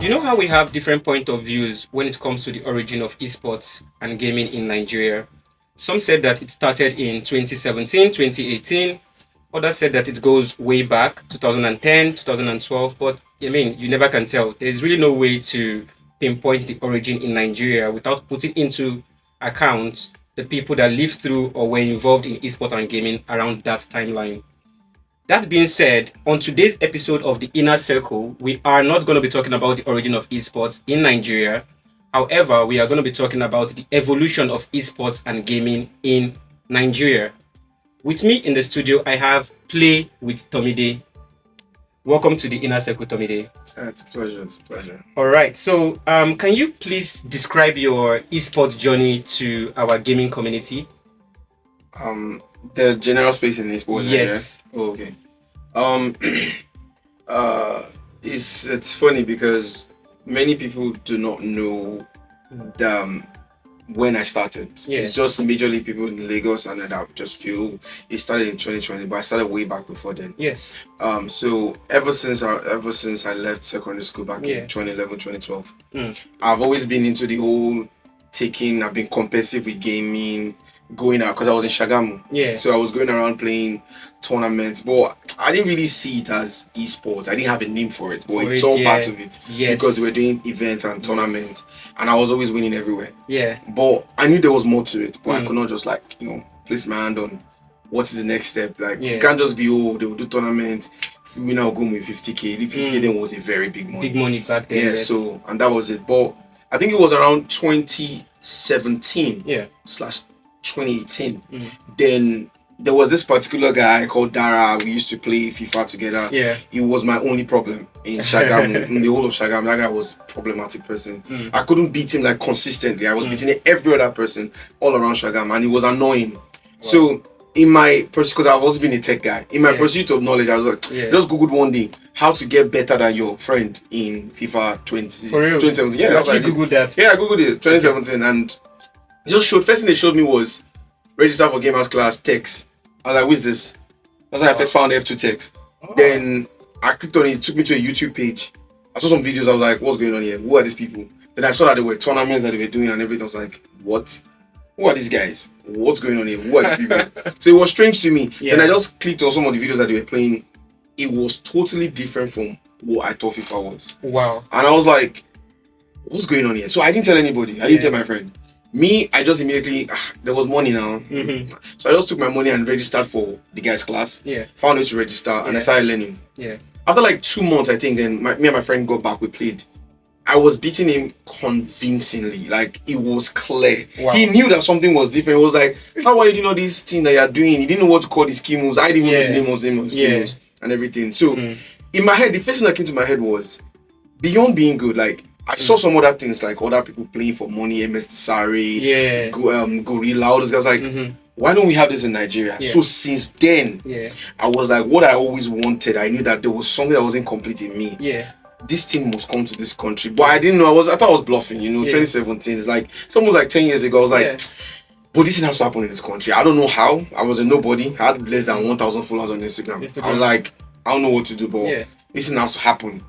You know how we have different point of views when it comes to the origin of esports and gaming in Nigeria? Some said that it started in 2017, 2018. Others said that it goes way back, 2010, 2012. But I mean, you never can tell. There's really no way to pinpoint the origin in Nigeria without putting into account the people that lived through or were involved in esports and gaming around that timeline. That being said, on today's episode of the Inner Circle, we are not going to be talking about the origin of esports in Nigeria. However, we are going to be talking about the evolution of esports and gaming in Nigeria. With me in the studio, I have Play with Tomide. Welcome to the Inner Circle, Tomide. It's a pleasure. It's a pleasure. All right. So, can you please describe your esports journey to our gaming community? The general space in esports. Yes. Yeah? Oh, okay. It's funny because many people do not know when I started. Yeah. It's just majorly people in Lagos and that just feel it started in 2020, but I started way back before then. Yes. So ever since I left secondary school back in 2011, 2012, I've always been into the whole I've been competitive with gaming, going out because I was in Shagamu. Yeah. So I was going around playing tournaments, but I didn't really see it as esports. I didn't have a name for it, but it's all part of it. Yes. Because we were doing events and tournaments, and I was always winning everywhere. Yeah. But I knew there was more to it, but I could not just place my hand on what is the next step. You can't just be they will do tournaments. Winner will go with 50k. The 50k then was a very big money. Big money back then. Yeah. Yes. So and that was it. But I think it was around 2017. Yeah. / 2018. Then there was this particular guy called Dara. We used to play FIFA together. Yeah. He was my only problem in Shagamu, in the whole of Shagamu. That guy was a problematic person. I couldn't beat him consistently. I was beating every other person all around Shagamu, and he was annoying. Wow. So in my pursuit, because I've also been a tech guy, in my pursuit of knowledge, I was like, just Googled one day how to get better than your friend in FIFA 2017. Yeah, that's what I did. Googled that. Yeah, I Googled it 2017, and just first thing they showed me was register for gamers class text. I was like, who's this? That's when I first found F2 text. Then I clicked on it, it took me to a YouTube page. I saw some videos, I was like, what's going on here? Who are these people? Then I saw that there were tournaments that they were doing and everything. I was like, what? Who are these guys? What's going on here? Who are these people? So it was strange to me. Then I just clicked on some of the videos that they were playing. It was totally different from what I thought FIFA was. Wow. And I was like, what's going on here? So I didn't tell anybody. I didn't tell my friend. Me, I just immediately, there was money now. So I just took my money and registered for the guy's class. Yeah. Found it to register and I started learning. Yeah. After 2 months, I think, then me and my friend got back, we played. I was beating him convincingly. It was clear. Wow. He knew that something was different. He was like, how are you doing all this thing that you're doing? He didn't know what to call the ski moves. I didn't even know the name of the ski moves and everything. So in my head, the first thing that came to my head was, beyond being good, I saw some other things other people playing for money, MS Tsari, Gorilla, all those guys. Why don't we have this in Nigeria? So since then, I was like, what I always wanted, I knew that there was something that wasn't complete in me. Yeah. This team must come to this country. But I didn't know, I thought I was bluffing, 2017. It's it's almost 10 years ago. I was like, but this thing has to happen in this country. I don't know how. I was a nobody. I had less than 1,000 followers on Instagram. I was like, I don't know what to do, but this thing has to happen.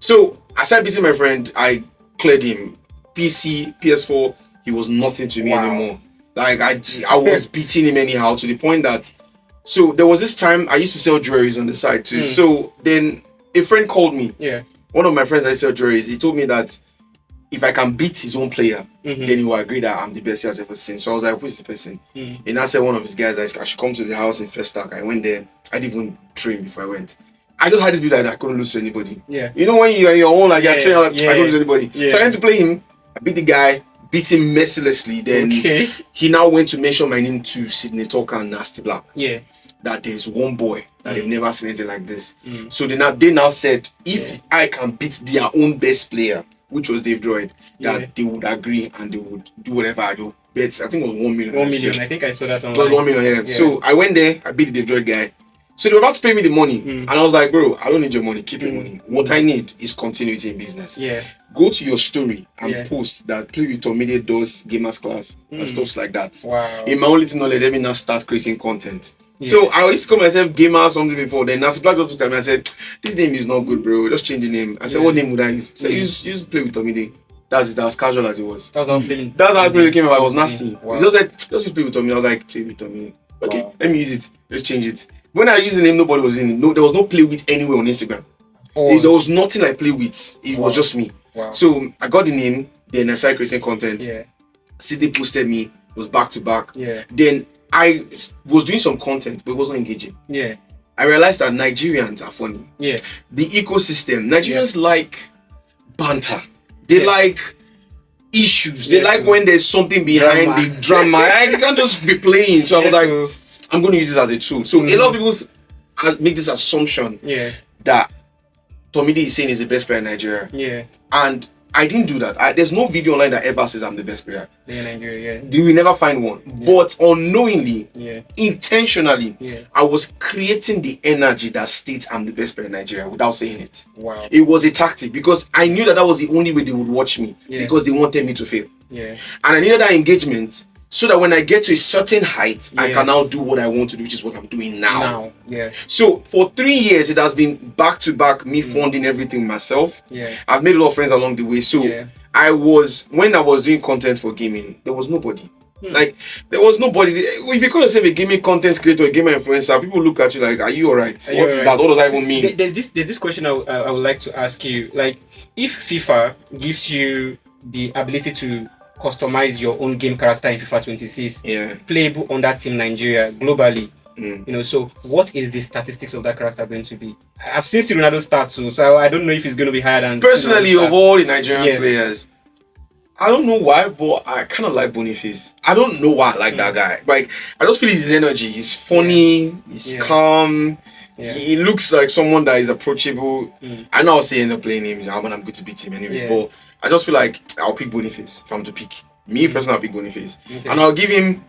So I started beating my friend. I cleared him. PC, PS4, he was nothing to me anymore. I was beating him anyhow to the point that, so there was this time I used to sell jewelries on the side too. So then a friend called me. Yeah. One of my friends that sell jewelries, he told me that if I can beat his own player, then he will agree that I'm the best he has ever seen. So I was like, who's the person? And I said one of his guys, I should come to the house in Festac. I went there. I didn't even train before I went. I just had this belief that I couldn't lose to anybody. Yeah. You know when you're your own, you're training, I couldn't lose to anybody. Yeah. So I went to play him. I beat the guy, beat him mercilessly. Then he now went to mention my name to Sydney Talker and Nasty Black. Yeah. That there's one boy that they've never seen anything like this. So they now said, if I can beat their own best player, which was Dave Droid, that they would agree and they would do whatever I do. Bet, I think it was 1 million. 1 million, I think I saw that online. It was 1 million, yeah. So I went there, I beat the Dave Droid guy. So they were about to pay me the money. And I was like, bro, I don't need your money, keep your money. What I need is continuity in business. Yeah. Go to your story and post that Play with Tomide does gamers class and stuff like that. Wow. In my own little knowledge, let me now start creating content. So I used to call myself Gamer or something before. Then Nancy Black just looked at me and said, "This name is not good, bro. Just change the name." I said, "What name would I use?" So use play with Tomide. That's it. As casual as it was. That's how playing. That's how play came about. I was nasty. Wow. He just said, "Just use play with Tomide." I was like, "Play with Tomide." Okay, let me use it. Let's change it. When I used the name, nobody was in it. No, there was no play with anywhere on Instagram. There was nothing I play with. It was just me. Wow. So I got the name. Then I started creating content. Yeah. CD posted me. It was back to back. Yeah. Then I was doing some content, but it wasn't engaging. Yeah. I realized that Nigerians are funny. Yeah. The ecosystem. Nigerians like banter. They like issues. They like when there's something behind the drama. I can't just be playing. So I was like, I'm going to use this as a tool. So a lot of people make this assumption that Tomide is saying is the best player in Nigeria. Yeah. And I didn't do that. There's no video online that ever says I'm the best player in Nigeria. You will never find one. But unknowingly, intentionally, I was creating the energy that states I'm the best player in Nigeria without saying it. Wow. It was a tactic because I knew that was the only way they would watch me because they wanted me to fail. Yeah. And I needed that engagement so that when I get to a certain height, I can now do what I want to do, which is what I'm doing now. So for 3 years, it has been back to back, me funding everything myself. I've made a lot of friends along the way. So when I was doing content for gaming, there was nobody. Like, there was nobody. If you call yourself a gaming content creator, a gamer influencer, people look at you like, are you alright? What is that? What does that even mean? There's this question I would like to ask you. Like, if FIFA gives you the ability to customize your own game character in FIFA 26, playable on that team Nigeria globally, so what is the statistics of that character going to be? I've seen Ronaldo start too, so I don't know if it's going to be higher than personally of all the Nigerian players. I don't know why, but I kind of like Boniface. I don't know why I like that guy. Like, I just feel his energy. He's funny. He's calm. He looks like someone that is approachable. I know I'll say end up playing him when I'm good to beat him anyways, but I just feel like I'll pick Boniface if I'm to pick. Me personally, I'll pick Boniface. And I'll give him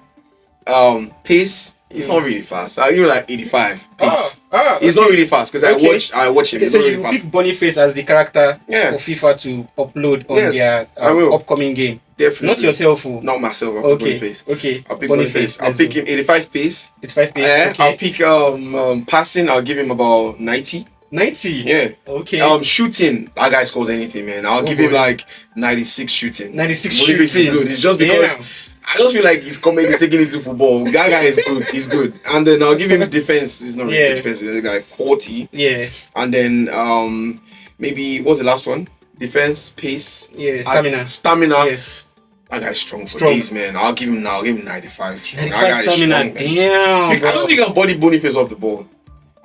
pace. He's not really fast. I'll give him like 85 pace. He's not really fast because I watch him. Okay, so you pick Boniface as the character for FIFA to upload on their upcoming game. Definitely. Not yourself. Not myself. I'll pick Boniface. Okay. I'll pick Boniface. I'll pick him 85 pace. 85 pace. Okay. I'll pick passing. I'll give him about 90. 90? Yeah. Okay. Shooting, that guy scores anything, man. I'll give him like 96 shooting. 96 Boniface shooting. is good. It's just because I just feel like he's taking it to football. That guy is good. He's good. And then I'll give him defense. He's not really defensive. The guy 40. Yeah. And then maybe what's the last one? Defense, pace. Yeah. Stamina. Yes. That guy's strong for days, man. I'll give him 95. 95 stamina. Damn. I don't think I'll body Boniface off the ball.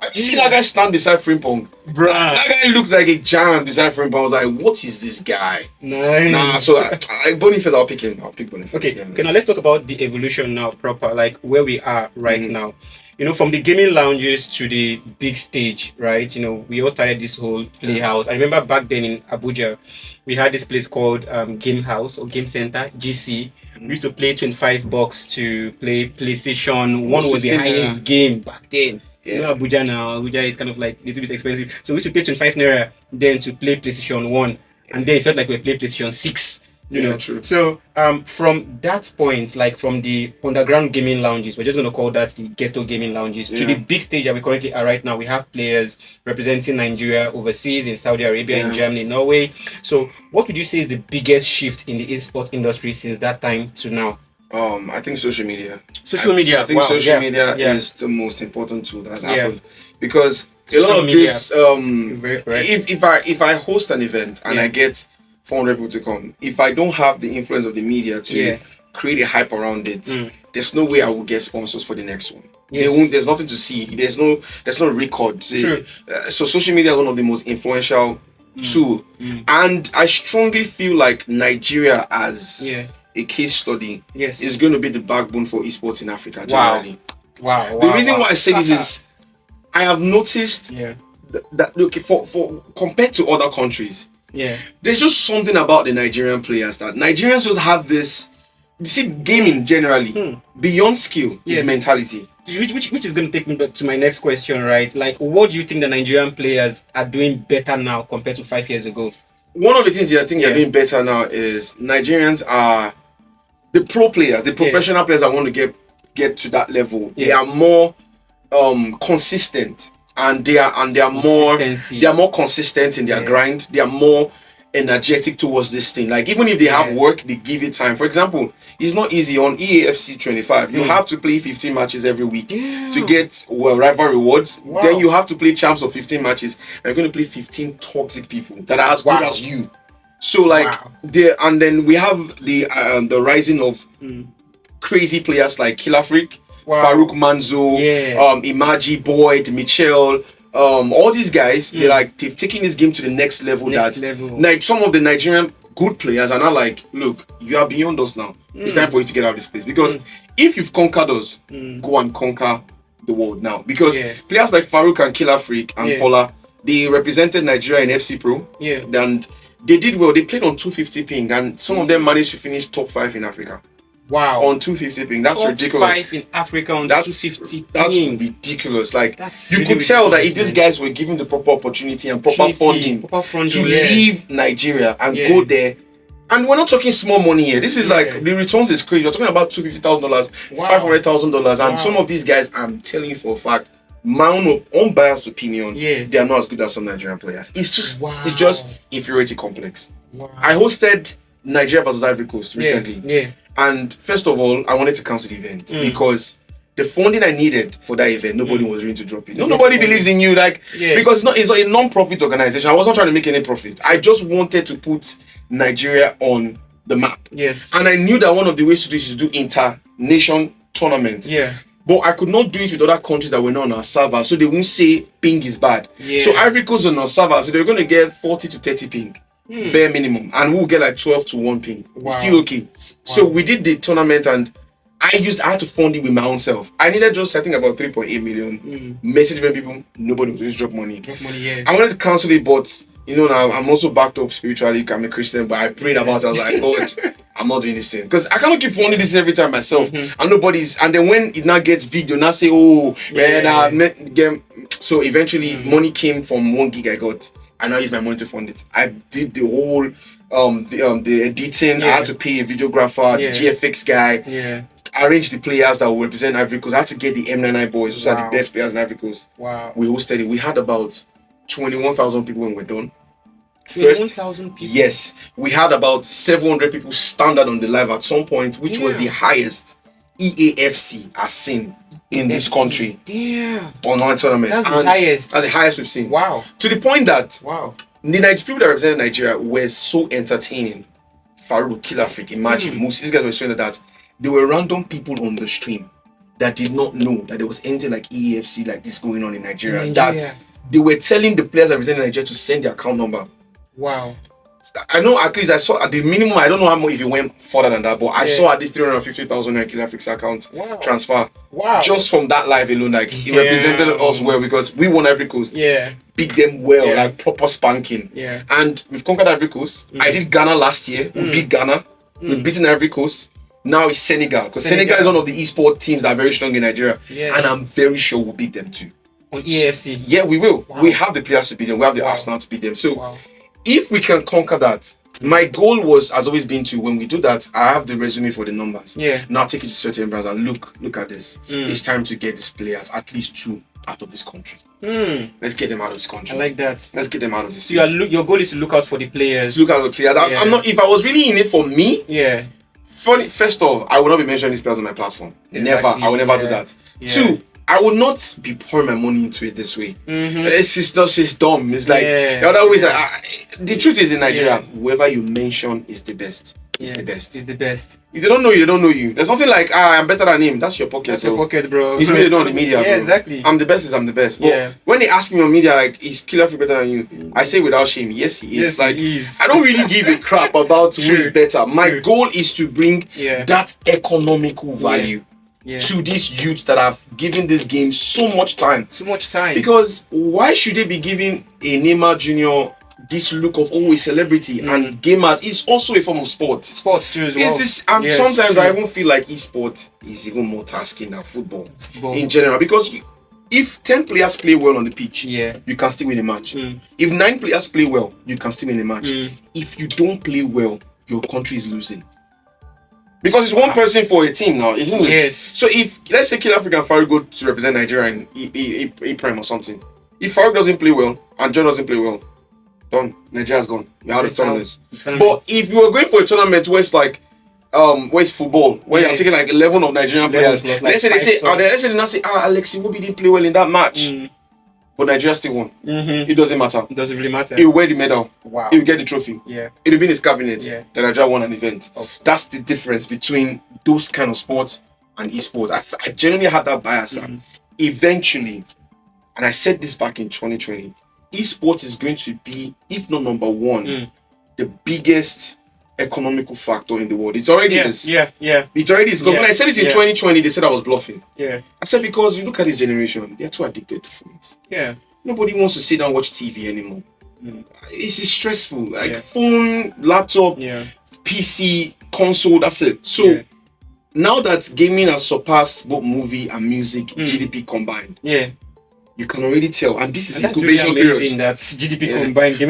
Have you seen that guy stand beside Frimpong? Bruh. That guy looked like a giant beside Frimpong. I was like, what is this guy? Nice. Nah, so Boniface, I'll pick him. I'll pick Boniface. Okay, now let's talk about the evolution now proper, like where we are right now. From the gaming lounges to the big stage, right? We all started this whole playhouse. I remember back then in Abuja, we had this place called Game House or Game Center, GC. We used to play $25 to play PlayStation. One was the highest game back then. Abuja now. Abuja is kind of like a little bit expensive. So we used to pay 25 naira then to play PlayStation 1. And then it felt like we were playing PlayStation 6. True. So from that point, like from the underground gaming lounges, we're just going to call that the ghetto gaming lounges, to the big stage that we currently are right now. We have players representing Nigeria overseas, in Saudi Arabia, in Germany, Norway. So what would you say is the biggest shift in the esports industry since that time to now? I think social media. I think social media is the most important tool that's happened because a lot of this. If I host an event and I get 400 people to come, if I don't have the influence of the media to create a hype around it, there's no way I will get sponsors for the next one. There's nothing to see. There's no record. So social media is one of the most influential tool, and I strongly feel like Nigeria as a case study is going to be the backbone for esports in Africa generally. Wow. The reason why I say this is I have noticed that look, for compared to other countries, there's just something about the Nigerian players that Nigerians just have this. You see, gaming generally beyond skill is mentality. Which is going to take me back to my next question, right? Like, what do you think the Nigerian players are doing better now compared to 5 years ago? One of the things I think they're doing better now is Nigerians are the pro players, the professional players that want to get to that level. They are more consistent, and they are more consistent in their grind. They are more energetic towards this thing. Like even if they have work, they give it time. For example, it's not easy on EAFC 25. You have to play 15 matches every week to get rival rewards. Then you have to play champs of 15 matches. And you're going to play 15 toxic people that are as good as you. So like and then we have the rising of crazy players like Killer Freak, Farouk Manzo, Imaji Boyd, Michel, all these guys. They've taken this game to the next level. Like some of the Nigerian good players are now like, look, you are beyond us now. It's time for you to get out of this place, because if you've conquered us, go and conquer the world now. Because players like Farouk and Killer Freak and Fola, they represented Nigeria in FC Pro, and they did well. They played on 250 ping, and some of them managed to finish top 5 in Africa. Wow. On 250 ping. That's ridiculous. Top 5 in Africa on 250 ping. That's ridiculous. Like, you could tell that if these guys were given the proper opportunity and proper funding to leave Nigeria and go there, and we're not talking small money here. This is like, the returns is crazy. You're talking about $250,000, $500,000, and some of these guys, I'm telling you for a fact, my own unbiased opinion, they are not as good as some Nigerian players. It's just inferiority complex. I hosted Nigeria versus Ivory Coast recently. And first of all, I wanted to cancel the event because the funding I needed for that event, nobody was willing to drop it. Nobody believes in you, because it's not a non-profit organization. I wasn't trying to make any profit. I just wanted to put Nigeria on the map. And I knew that one of the ways to do this is to do inter-nation tournaments. But I could not do it with other countries that were not on our server, so they won't say ping is bad. So Ivory Coast on our server, so they're going to get 40 to 30 ping, bare minimum, and we'll get like 12 to 1 ping. It's still okay. So we did the tournament, and I had to fund it with my own self. I needed just, I think, about 3.8 million. Message different people, nobody would just drop money. I wanted to cancel it, but now I'm also backed up spiritually. I'm a Christian, but I prayed about it. I was like, God, I'm not doing this thing, because I cannot keep funding this every time myself. And then when it now gets big, they'll not say, so eventually money came from 1 gig I got. I now use my money to fund it. I did the whole the editing. I had to pay a videographer, the GFX guy, arrange the players that will represent Ivory Coast. I had to get the M99 boys, those are the best players in Ivory Coast. We hosted it. We had about 21,000 people when we're done. 21,000 people? Yes. We had about 700 people standard on the live at some point, which was the highest EAFC has seen in this country. Online tournament. That's the highest. That's the highest we've seen. To the point that the people that represented Nigeria were so entertaining. Farouk, Killer Freak, Imagine, Moose, these guys were showing that there were random people on the stream that did not know that there was anything like EAFC like this going on in Nigeria. That they were telling the players that represented Nigeria to send their account number. I know at least I saw at the minimum, I don't know how much if it went further than that, but I saw at least 350,000 on Killer Freak's account transfer. Just from that live alone, like it represented us well, because we won Ivory Coast. Beat them well, like proper spanking. And we've conquered Ivory Coast. I did Ghana last year. We beat Ghana. We've beaten Ivory Coast. Now it's Senegal, because Senegal is one of the esports teams that are very strong in Nigeria. And I'm very sure we'll beat them too. On EAFC? Yeah, we will. We have the players to beat them. We have the Arsenal to beat them. So if we can conquer that, my goal has always been to, when we do that, I have the resume for the numbers. Now take it to certain brands and look at this. It's time to get these players, at least 2, out of this country. Let's get them out of this country. I like that. Let's get them out of this place. So your goal is to look out for the players. To look out for the players. I'm not. If I was really in it for me, first off, I would not be mentioning these players on my platform. Never. I will never do that. 2, I will not be pouring my money into it this way. It's dumb. It's like the other ways. The truth is, in Nigeria, whoever you mention is the best. It's the best. It's the best. If they don't know you, they don't know you. There's nothing like I'm better than him. That's your pocket, That's your pocket, bro. It's me they know on the media, bro. Exactly. I'm the best. I'm the best. But when they ask me on media, like, is Killer Freak better than you? I say without shame, yes, he is. He is. I don't really give a crap about who is better. My goal is to bring that economical value to these youths that have given this game so much time. Because why should they be giving a Neymar Jr. this look of a celebrity and gamers? Is also a form of sport. Sports too as well. And sometimes I even feel like esport is even more tasking than football in general, because if 10 players play well on the pitch, you can still win a match. If 9 players play well, you can still win a match. If you don't play well, your country is losing. Because it's one person for a team now, isn't it? Yes. So if, let's say, Kid Africa and Farouk go to represent Nigeria in E-Prime or something. If Farouk doesn't play well and John doesn't play well, done. Nigeria's gone. You're out of tournaments. But if you are going for a tournament where it's like, where it's football, where you're taking like 11 of Nigerian players, like let's say they now say, Alexi Wobi didn't play well in that match. But Nigeria still won. It doesn't matter. It doesn't really matter. He will wear the medal. Wow. He will get the trophy. Yeah. It will be in his cabinet. Yeah. That Nigeria won an event. Awesome. That's the difference between those kind of sports and esports. I genuinely had that bias that eventually, and I said this back in 2020, esports is going to be, if not number one, the biggest economical factor in the world. It already is. Yeah. It already is. Because when I said it in 2020, they said I was bluffing. Yeah. I said because you look at this generation, they're too addicted to phones. Yeah. Nobody wants to sit down and watch TV anymore. It's stressful. Like phone, laptop, PC, console, that's it. So now that gaming has surpassed both movie and music, GDP combined. Yeah. You can already tell, and this is incubation really amazing period. That's GDP combined. The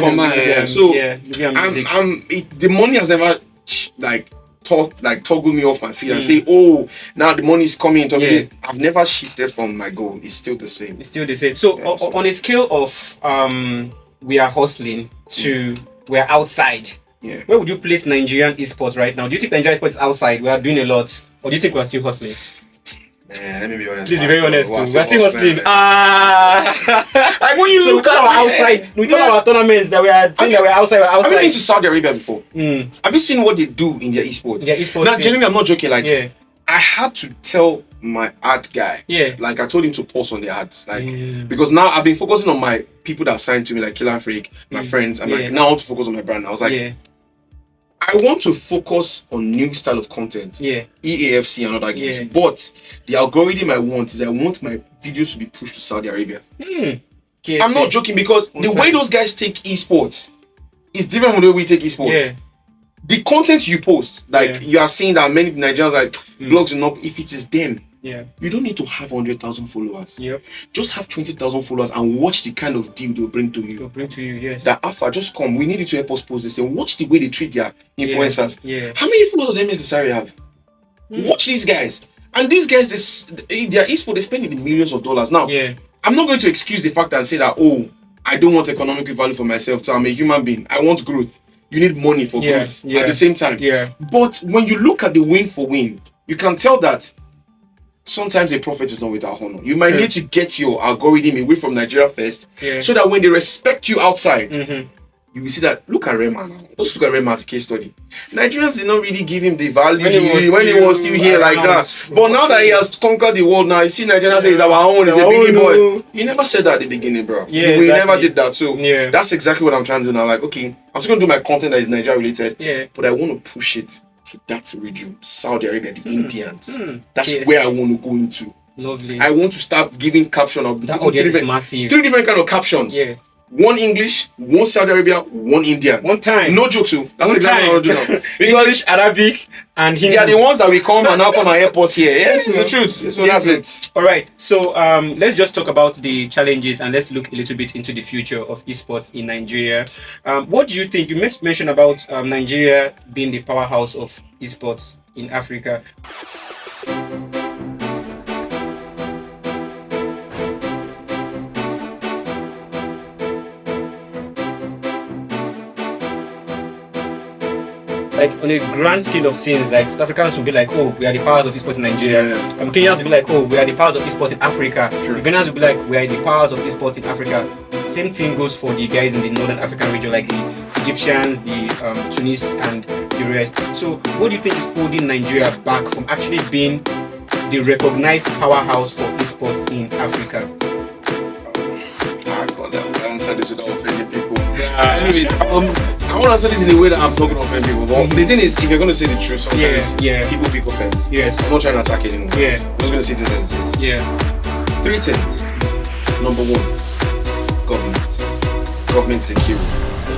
money has never toggled me off my feet and say, oh, now the money is coming into me. I've never shifted from my goal. It's still the same. So on a scale of we are hustling to we're outside. Yeah. Where would you place Nigerian esports right now? Do you think Nigerian esports is outside? We are doing a lot, or do you think we're still hustling? Let me be honest. Please be very honest too. We're still hustling. Like when you look at our outside, we talk about tournaments that we are saying that we're outside. Have you been to Saudi Arabia before? Have you seen what they do in their esports? Now, genuinely, I'm not joking. Like, I had to tell my ad guy. Like, I told him to pause on the ads. Like, because now I've been focusing on my people that are signed to me, like Killer Freak, my friends. I'm like, now I want to focus on my brand. I was like, I want to focus on new style of content, EAFC and other games. But the algorithm I want is I want my videos to be pushed to Saudi Arabia. I'm not joking because the way those guys take esports is different from the way we take esports. The content you post, like you are seeing that many Nigerians like blogs and not. If it is them, you don't need to have 100,000 followers. Just have 20,000 followers and watch the kind of deal they'll bring to you. That Alpha, just come. We need you to help us post this and watch the way they treat their influencers. How many followers does MS have? Watch these guys. And these guys, their esports, they spend in millions of dollars. Now, I'm not going to excuse the fact and say that, oh, I don't want economic value for myself. So I'm a human being. I want growth. You need money for growth at the same time. But when you look at the win for win, you can tell that sometimes a prophet is not without honor. You might need to get your algorithm away from Nigeria first, so that when they respect you outside, you will see that. Look at Rema now. Let's look at Rema as a case study. Nigerians did not really give him the value when he was still here like that. But now that he has conquered the world, now you see Nigerians say he's our own, he's a biggie boy. You never said that at the beginning, bro. We never did that. So that's exactly what I'm trying to do now. Like, okay, I'm still gonna do my content that is Nigeria related, but I want to push it to that region, Saudi Arabia, the Indians. That's where I want to go into. Lovely. I want to start giving caption of that audience is massive. 3 different kind of captions. One English, one Saudi Arabia, one Indian. One time. No joke, too. That's exactly what I do now. Because English, Arabic, and Hindi. They are the ones that we come and now come and help us here. Yes, it's the truth. So that's it. All right. So let's just talk about the challenges and let's look a little bit into the future of esports in Nigeria. What do you think? You mentioned about Nigeria being the powerhouse of esports in Africa. Like on a grand scale of things, like South Africans will be like, oh, we are the powers of esports in Nigeria. Kenyans will be like, oh, we are the powers of esports in Africa. Ghanaians will be like, we are the powers of esports in Africa. Same thing goes for the guys in the Northern African region, like the Egyptians, the Tunis, and the rest. So, what do you think is holding Nigeria back from actually being the recognized powerhouse for esports in Africa? God, I answer this without offending people. Anyways, I want to answer this in a way that I'm not going to offend people. But the thing is, if you're going to say the truth, sometimes people pick offense. I'm not trying to attack anymore. I'm just going to say this as it is. 3 things. Number 1, government. Government is a key role.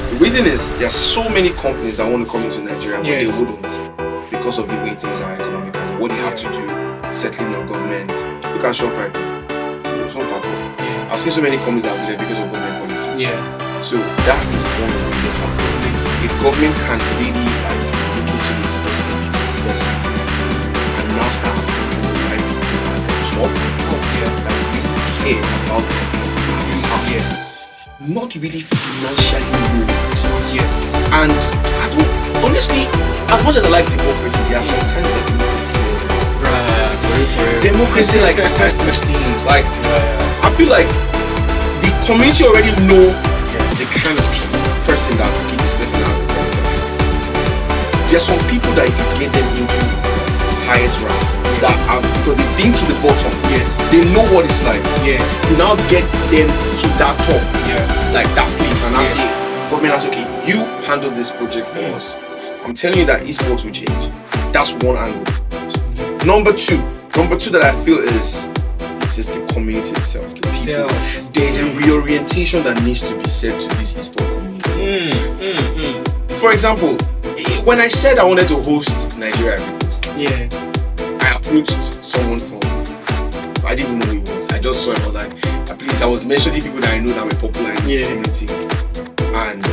The reason is there are so many companies that want to come into Nigeria, but they wouldn't because of the way things are economically. What they have to do, settling of government. Look at ShopRite. I've seen so many companies that have left because of government policies. So that is one of the biggest factors. If government can really look into this person, now start like top that really care about the heart. Yes. Not really financially moved. Yes. And I don't, honestly, as much as I like democracy, there are sometimes that democracy like stifles things. Like I feel like the community already know the kind of person that okay, this person has the contact. There are some people that if you get them into highest rank that are because they've been to the bottom. Yes. They know what it's like. Yeah. You now get them to that top. Yeah. Like that place and I say government has okay, you handle this project for us. I'm telling you that esports will change. That's one angle. Number two that I feel is it is the community itself. The people. There's a reorientation that needs to be said to this esports community. For example, when I said I wanted to host Nigeria, I approached someone from I didn't even know who he was. I just saw him. I was like, please, I was mentioning people that I know that were popular in this community. And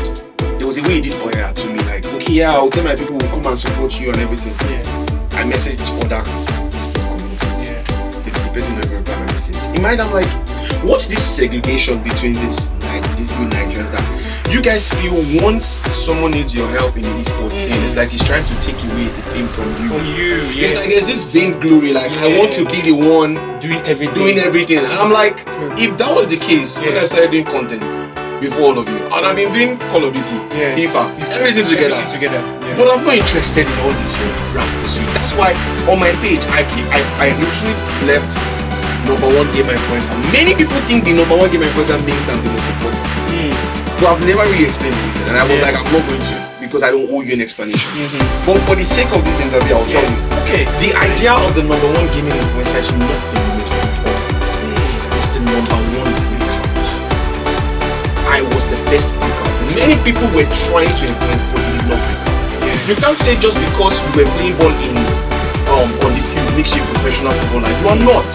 there was a way he did Oya to me, like, okay, I'll tell my people will come and support you and everything. I messaged other esports communities. The person never replied my message. In mind, I'm like, what's this segregation between these new Nigerians that you guys feel once someone needs your help in the esports scene, it's like he's trying to take away the thing from you. It's like there's this vainglory, like I want to be the one doing everything. And I'm like, if that was the case when I started doing content before all of you, and I've been doing Call of Duty, FIFA, everything together. But I'm not interested in all this rap pursuit. That's why on my page I literally left number one gamer influencer. Many people think the number one gamer influencer means I'm the most important. But I've never really explained the reason, and I was like, I'm not going to because I don't owe you an explanation. But for the sake of this interview, I'll tell you. The idea of the number one gaming influencer is not the most important. It's the number one breakout. I was the best breakout. Many people were trying to influence, but they did not break out. You can't say just because you were playing ball in on the field makes you a professional footballer. You are not.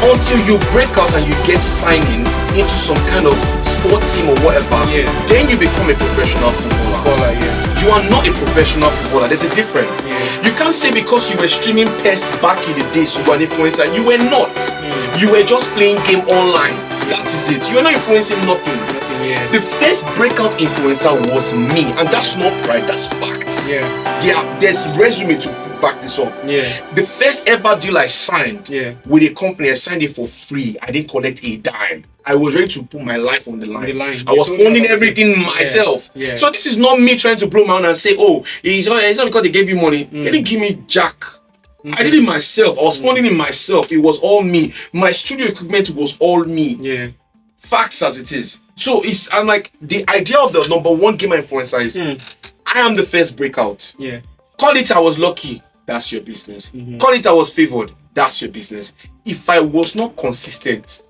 Until you break out and you get signing into some kind of sport team or whatever, then you become a professional footballer. You are not a professional footballer. There's a difference. You can't say because you were streaming PES back in the days you were an influencer. You were not. You were just playing game online. That is it. You are not influencing nothing. The first breakout influencer was me, and that's not pride, that's facts. There's resume to back this up. The first ever deal I signed with a company, I signed it for free. I didn't collect a dime. I was ready to put my life on the line. I was funding everything myself. So this is not me trying to blow my own and say, oh, it's not because they gave you money. They didn't give me jack. I did it myself. I was funding it myself. It was all me. My studio equipment was all me. Facts as it is. So I'm like, the idea of the number one gamer influencer is I am the first breakout. Call it I was lucky, that's your business. Call it I was favored, that's your business. If I was not consistent,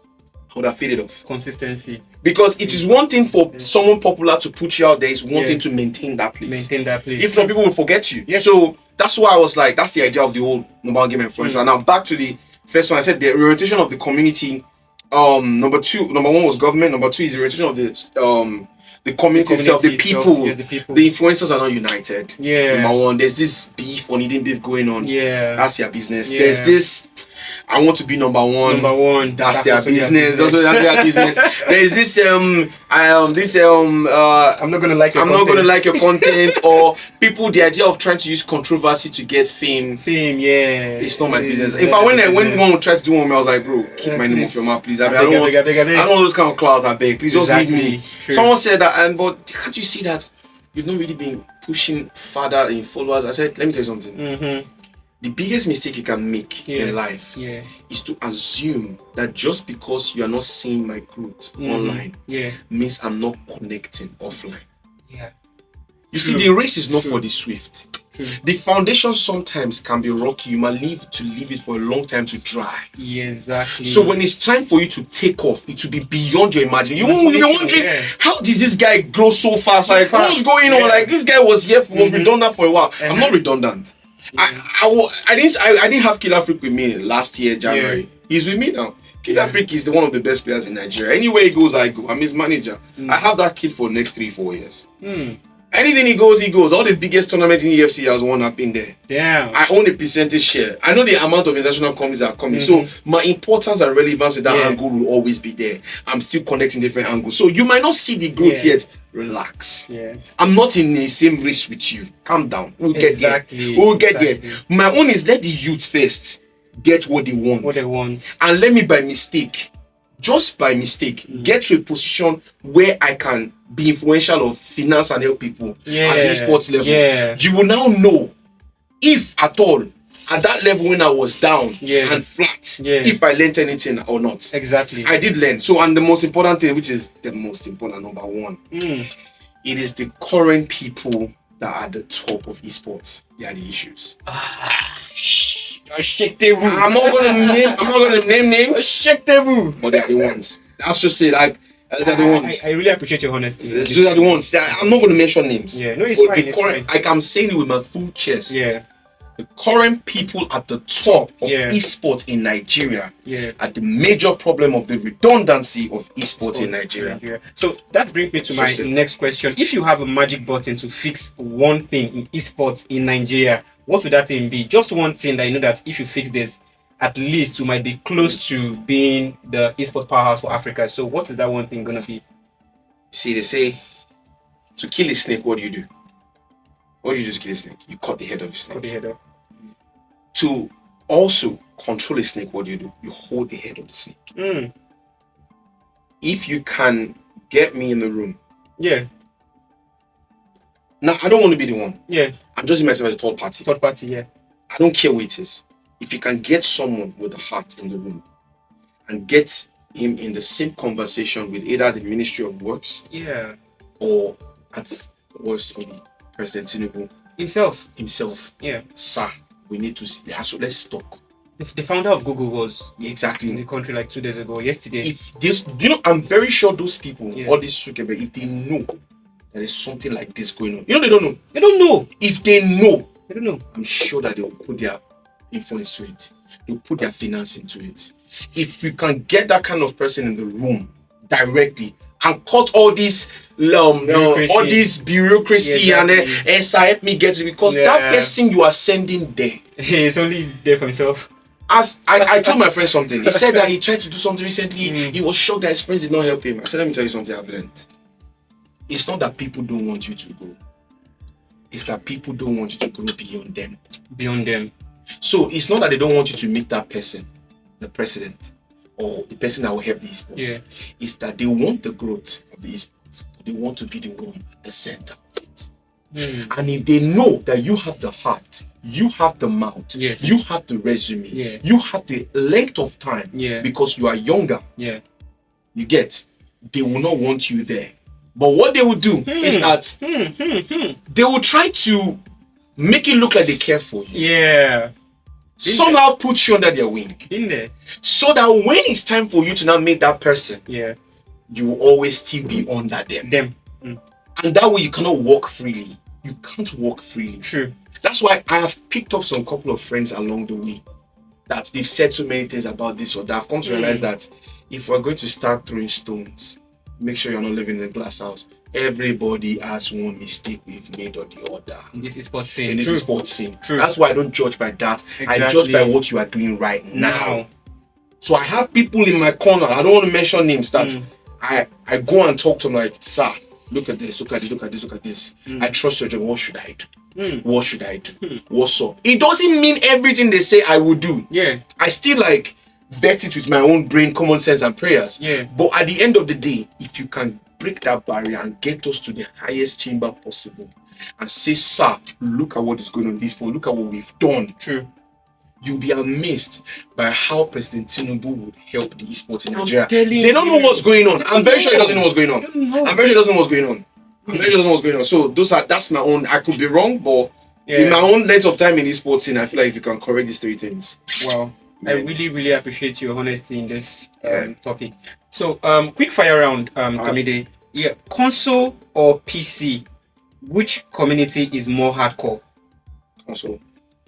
I would have faded off. Consistency. Because it is one thing for someone popular to put you out there, it's one thing to maintain that place. If not, people will forget you. So that's why I was like, that's the idea of the whole number one gamer influencer. Now back to the first one, I said the orientation of the community. Number one was government. Number two is the orientation of the community itself, the people. The influencers are not united. Number one, there's this beef or needing beef going on. That's their business. There's this I want to be number one. That's their business. Also, that's their business. There's this I'm not gonna like your content, or people, the idea of trying to use controversy to get fame. It's not my business. In fact, when one tried to do one, I was like, bro, keep my name off your mouth, please. I don't want those kind of clout. I beg, please just leave me. Someone said that, but can't you see that you've not really been pushing further in followers? I said, let me tell you something. The biggest mistake you can make in life is to assume that just because you are not seeing my growth online means I'm not connecting offline. You see, the race is not for the swift. The foundation sometimes can be rocky. You might leave it for a long time to dry. So when it's time for you to take off, it will be beyond your imagination. You'll be wondering, how did this guy grow so fast? Like, what's going on? Like, this guy was redundant for a while. I'm not redundant. I didn't have Killer Freak with me last year, January. He's with me now. Killer Freak is one of the best players in Nigeria. Anywhere he goes, I go. I'm his manager. I have that kid for the next 3-4 years. Anything he goes, he goes. All the biggest tournaments in EFC has won. I've been there. Damn. I own a percentage share. I know the amount of international companies that are coming. So my importance and relevance in that angle will always be there. I'm still connecting different angles. So you might not see the growth yet. Relax. Yeah. I'm not in the same race with you. Calm down. We'll get there. We'll get there. My own is let the youth first get what they want. What they want. And let me by mistake, just by mistake, get to a position where I can be influential or finance and help people at the sports level. Yeah. You will now know if at all at that level when I was down and flat, if I learned anything or not. Exactly. I did learn. So, and the most important thing, which is the most important, number one, it is the current people that are at the top of esports. They are the issues. I'm not gonna name names. But they're the ones. That's just it. Like they're the ones. I really appreciate your honesty. These are the ones. I'm not gonna mention names. Yeah, no, it's fine. The current, like I'm saying it with my full chest. Yeah. The current people at the top of esports in Nigeria are the major problem of the redundancy of esports in Nigeria. So that brings me to my next question. If you have a magic button to fix one thing in esports in Nigeria, what would that thing be? Just one thing that you know that if you fix this, at least you might be close to being the esports powerhouse for Africa. So what is that one thing gonna be? See, they say to kill a snake, what do you do? What do you do to kill a snake? You cut the head of the snake. Cut the head off. To also control a snake, what do? You hold the head of the snake. If you can get me in the room. Yeah. Now, I don't want to be the one. Yeah. I'm just in myself as a third party. Third party, yeah. I don't care who it is. If you can get someone with a heart in the room and get him in the same conversation with either the Ministry of Works or at worst President Tinubu himself. Yeah. Sir, we need to see. So let's talk. The founder of Google was exactly in the country like 2 days ago, yesterday. If this, I'm very sure those people, all these Sukebe, if they know there is something like this going on, they don't know. They don't know. If they know, they don't know. I'm sure that they will put their influence to it. They'll put their finance into it. If you can get that kind of person in the room directly and cut all this all this bureaucracy and help me get it, because that person you are sending there, he's only there for himself. As I told my friend something, he said that he tried to do something recently. He was shocked that his friends did not help him. I said, let me tell you something I've learned. It's not that people don't want you to grow. It's that people don't want you to grow beyond them. Beyond them. So it's not that they don't want you to meet that person, the president, or the person that will help the esports. It's that they want the growth of the esports, but they want to be the one at the center of it. And if they know that you have the heart, you have the mouth, you have the resume, you have the length of time, because you are younger, you get, they will not want you there. But what they will do is that they will try to make it look like they care for you. Somehow put you under their wing. So that when it's time for you to now meet that person, you will always still be under them. And that way you cannot walk freely. You can't walk freely. True. That's why I have picked up some couple of friends along the way that they've said so many things about this or that. I've come to realize that if we're going to start throwing stones, make sure you're not living in a glass house. Everybody has one mistake we've made or the other. In this sports scene. True. That's why I don't judge by that. I judge by what you are doing right now. So I have people in my corner. I don't want to mention names that I go and talk to them like, sir, look at this, look at this, look at this, look at this. I trust your job. What should I do? What should I do? What's up? It doesn't mean everything they say I will do. I still like vet it with my own brain, common sense, and prayers. But at the end of the day, if you can break that barrier and get us to the highest chamber possible and say, sir, look at what is going on this point, look at what we've done. You'll be amazed by how President Tinubu would help the esports in Nigeria. They don't know what's going on. I'm very sure he doesn't know what's going on. I'm very sure he doesn't know what's going on. I'm very sure he doesn't know what's going on. So that's my own. I could be wrong, but in my own length of time in esports scene, I feel like if you can correct these three things. Wow. I really appreciate your honesty in this topic. So, quick fire round, Kamide. Console or PC? Which community is more hardcore?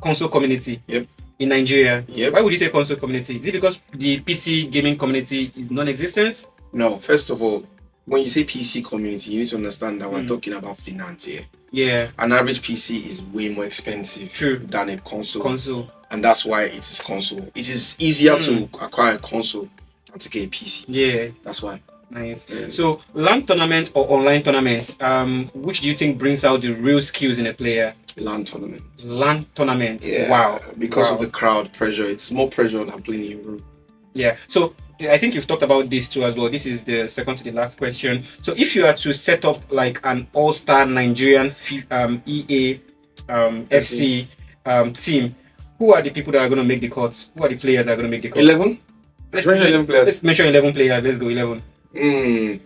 Console community. In Nigeria. Why would you say console community? Is it because the PC gaming community is non-existent? No. First of all, when you say PC community, you need to understand that we're talking about finance here. Yeah. An average PC is way more expensive than a console. And that's why it is console. It is easier to acquire a console than to get a PC. Yeah. That's why. Nice. So, LAN tournament or online tournament, which do you think brings out the real skills in a player? LAN tournament. LAN tournament. Yeah. Wow. Because of the crowd pressure. It's more pressure than playing in a room. Yeah. So, I think you've talked about this too as well. This is the second to the last question. So, if you are to set up like an all-star Nigerian EA FC team, who are the people that are going to make the cuts? Who are the players that are going to make the cuts? 11? Let's mention 11 players. Let's go 11.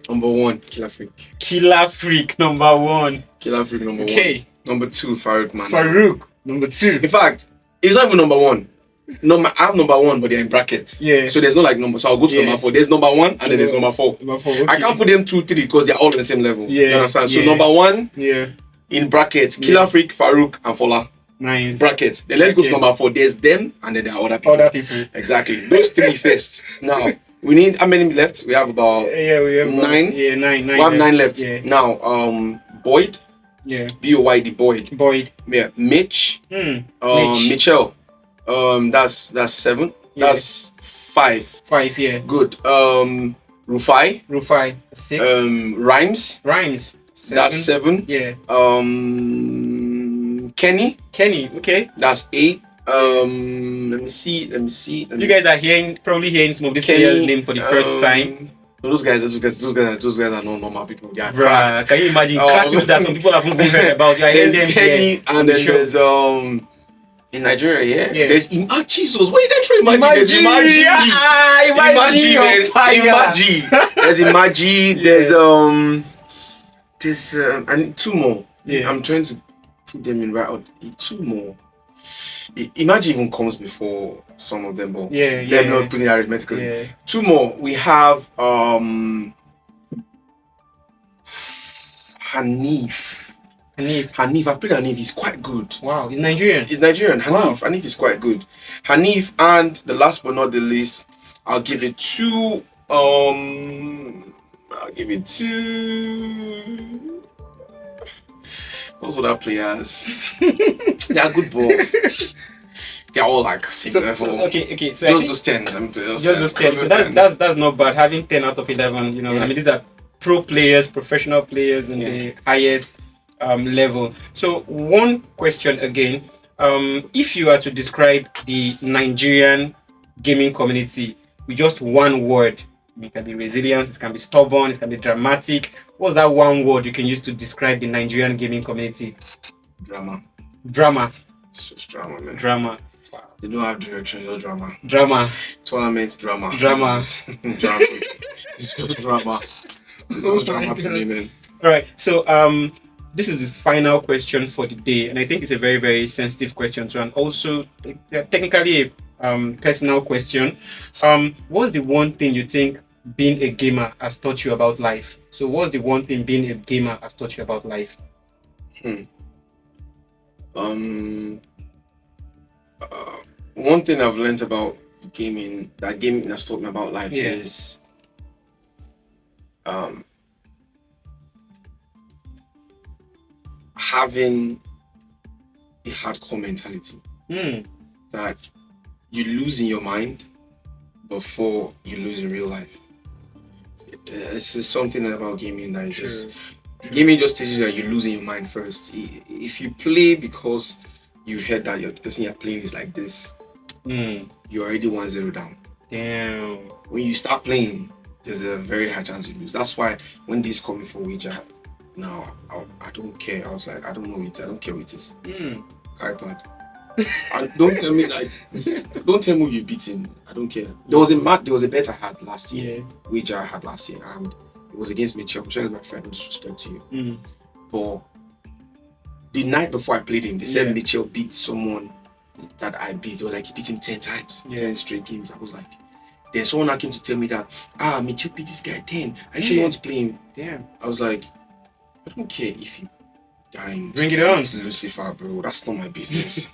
Number 1, Killer Freak. Killer Freak, number 1. Killer Freak, number 1. Okay. Number 2, Farouk Man. Farouk, number 2. In fact, it's not even number 1. I have number 1, but they're in brackets. Yeah. So there's no like number. So I'll go to number 4. There's number 1 and then there's number 4. Number 4. Okay. I can't put them 2, 3 because they're all on the same level. Yeah. You understand? So Yeah. number 1, yeah, in brackets, Killer Freak, Farouk, and Fola. nice. Brackets. Then let's go to number 4. There's them and then there are other people. Other people. Exactly. Those 3 first. Now we need how many left? We have about we have 9. Yeah, 9. We have 9 left. Yeah. Now Boyd. Yeah. Boyd. Boyd. Yeah. Mitch. Mitch. Mitchell. That's 7. Yeah. That's 5. 5. Yeah. Good. Rufai. 6. Rhymes. 7. That's 7. Yeah. Kenny. Okay. That's 8. Let me see. You guys are probably hearing some of these players' name for the first time. Those guys are not normal people. They are Bruh, cracked. can you imagine cracked people that some people have not heard about? You are hearing them There's Kenny, here and on the then show. there's in Nigeria, Yeah. there's Jesus. Where did I try Imaji? There's Imaji. There's Imaji. There's and 2 more. Yeah. I'm trying to put them in right out. 2 more. Imaji even comes before some of them, but them not putting it arithmetically. Yeah. 2 more. We have Hanif. Hanif, I've played Hanif, he's quite good. Wow, he's Nigerian. Hanif. Wow. Hanif is quite good. Hanif, and the last but not the least, I'll give it to those other players. They are good ball. They're all like same level. Okay. So just those 10. Just those 10. So that's not bad. Having 10 out of 11, you know, I mean, these are pro players, professional players in the highest level. So one question again, if you are to describe the Nigerian gaming community with just one word, it can be resilience, it can be stubborn, it can be dramatic. What's that one word you can use to describe the Nigerian gaming community? Drama. It's just drama, man. Drama. Wow. They don't have direction, just drama. Tournament drama. Drama. It's just drama. It's just drama to me, man. All right. So this is the final question for the day, and I think it's a very, very sensitive question too, and also technically a personal question. What's the one thing you think being a gamer has taught you about life? So what's the one thing being a gamer has taught you about life? One thing I've learned about gaming has taught me about life is having a hardcore mentality that you lose in your mind before you lose in real life. It's just something about gaming that is just gaming just teaches you that you lose in your mind first. If you play because you've heard that the person you're playing is like this, you're already 1-0 down. Damn. When you start playing, there's a very high chance you lose. That's why when this coming for wager, now I don't care. I was like, I don't know it. I don't care what it is. Carry pad. And don't tell me don't tell me who you've beaten. I don't care. There was a bet I had last year. Wager I had last year, and it was against Mitchell. I'm sure it's my friend, with respect to you. But the night before I played him, they said Mitchell beat someone that I beat, or like he beat him 10 times, 10 straight games. I was like, then someone now came to tell me that Mitchell beat this guy 10. Are you sure you want to play him? Damn. I was like, I don't care if you dying. Bring it on. It's Lucifer, bro. That's not my business.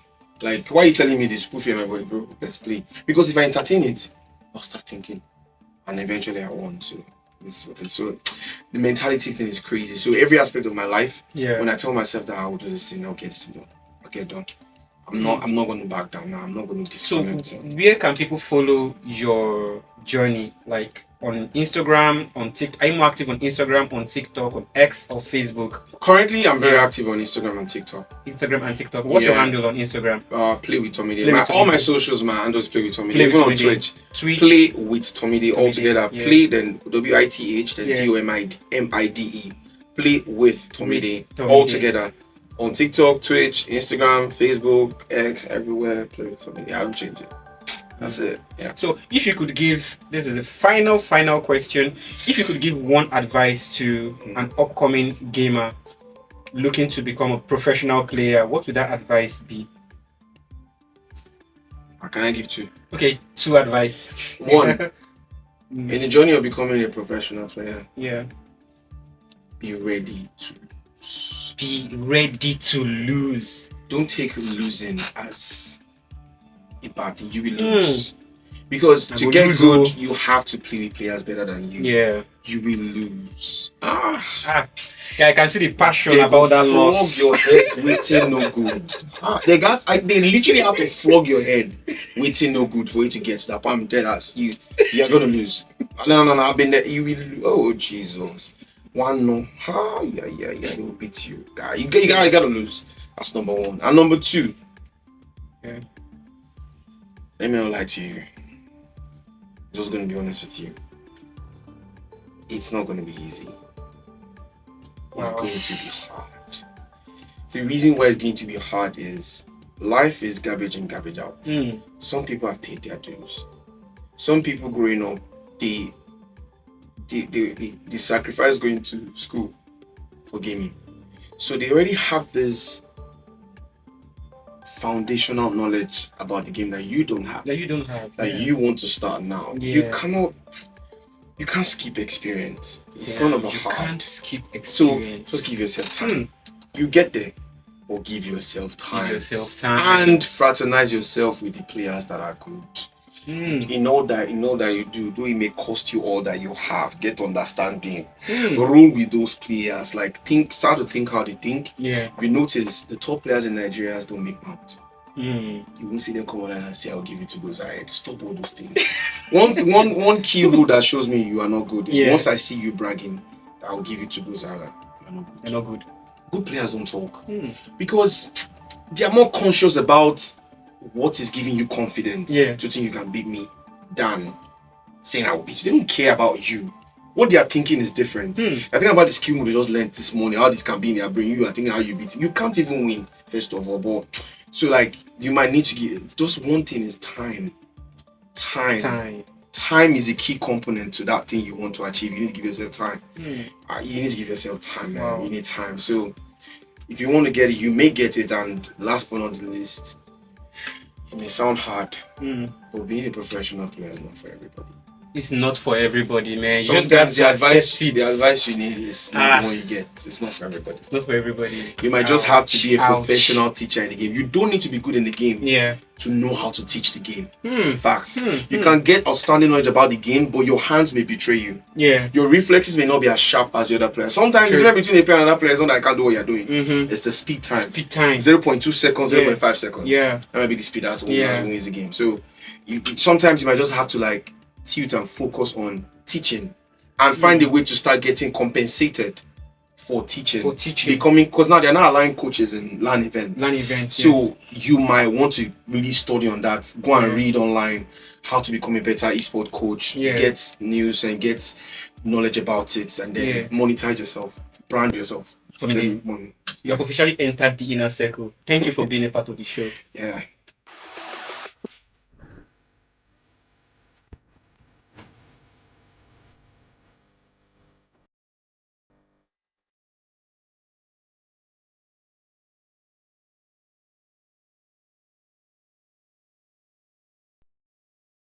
Like, why are you telling me this? Spoof my body, bro. Let's play. Because if I entertain it, I'll start thinking. And eventually I won. So So the mentality thing is crazy. So every aspect of my life, Yeah. when I tell myself that I will do this thing, I'll get it done. I'll get done. I'm not going to back down now. I'm not going to So disconnect. where can people follow your journey? Like on Instagram, on TikTok? Are you more active on Instagram, on TikTok, on X or Facebook? Currently, I'm very Yeah. active on Instagram and TikTok. Instagram and TikTok. What's your Yeah. handle on Instagram? Play with Tommy Day. Play with All Tommy my Day. socials, my handles play with Tommy Play Day. with Even on Tommy Day. Twitch. Twitch. Play with Tommy Day Tommy all together. Day, yeah. Play then WITH then Yeah. TOMIDE. Play with Tommy With Day Tommy all Day. together. On TikTok, Twitch, Instagram, Facebook, X, everywhere. Play with Tommy Day. I don't change it. That's it. Yeah. So if you could give, this is the final question. If you could give one advice to an upcoming gamer looking to become a professional player, what would that advice be? Can I give two? Okay, two advice. One, in the journey of becoming a professional player, yeah, be ready to lose. Don't take losing as a bad thing. You will lose. Because to get good, you have to play with players better than you. Yeah. You will lose. Yeah, I can see the passion about that loss. Flog your head waiting no good. They literally have to flog your head waiting no good for you to get to that point. I'm dead ass. You're gonna lose. No. I've been there. You will. Oh Jesus. One no. Yeah. They will beat you. You gotta lose. That's number one. And number two. Yeah. Let me not lie to you. Just gonna be honest with you. It's not gonna be easy. It's going to be hard. The reason why it's going to be hard is life is garbage in, garbage out. Some people have paid their dues. Some people growing up, they sacrifice going to school for gaming. So they already have this foundational knowledge about the game that you don't have. You want to start now. Yeah. You can't skip experience. It's gonna be hard. You can't skip experience. So just give yourself time. You get there, or give yourself time. And fraternize yourself with the players that are good. In all that you do, though it may cost you all that you have, get understanding. Roll with those players. Start to think how they think. Yeah. We notice the top players in Nigeria don't make mouth. You won't see them come online and say, I'll give you to go side. Stop all those things. one key rule that shows me you are not good is once I see you bragging, I'll give you to go side. You're not good. Good players don't talk. Because they are more conscious about what is giving you confidence to think you can beat me than saying I will beat you. They don't care about you. What they are thinking is different. I think about the skill move they just learned this morning, how this can be in their brain. You are thinking how you beat him. You can't even win, first of all. But so you might need to give just one thing is time. Time is a key component to that thing you want to achieve. You need to give yourself time. You need to give yourself time, man. Wow. You need time. So if you want to get it, you may get it. And last but not the least, it may sound hard, but being a professional player is not for everybody. It's not for everybody, man. Sometimes the advice you need is not the one you get. It's not for everybody. It's not for everybody. You might just have to be a professional teacher in the game. You don't need to be good in the game to know how to teach the game. Facts. You can get outstanding knowledge about the game, but your hands may betray you. Yeah. Your reflexes may not be as sharp as the other player. Sometimes the difference between a player and another player is not that I can't do what you're doing. It's the speed time. 0.2 seconds, 0.5 seconds. Yeah. That might be the speed that's what wins the game. So sometimes you might just have to tilt and focus on teaching and find a way to start getting compensated for teaching. Because now they're not allowing coaches in LAN events. So you might want to really study on that. Go and read online how to become a better esports coach. Get news and get knowledge about it, and then monetize yourself, brand yourself. You have officially entered the inner circle. Thank you for being a part of the show. Yeah.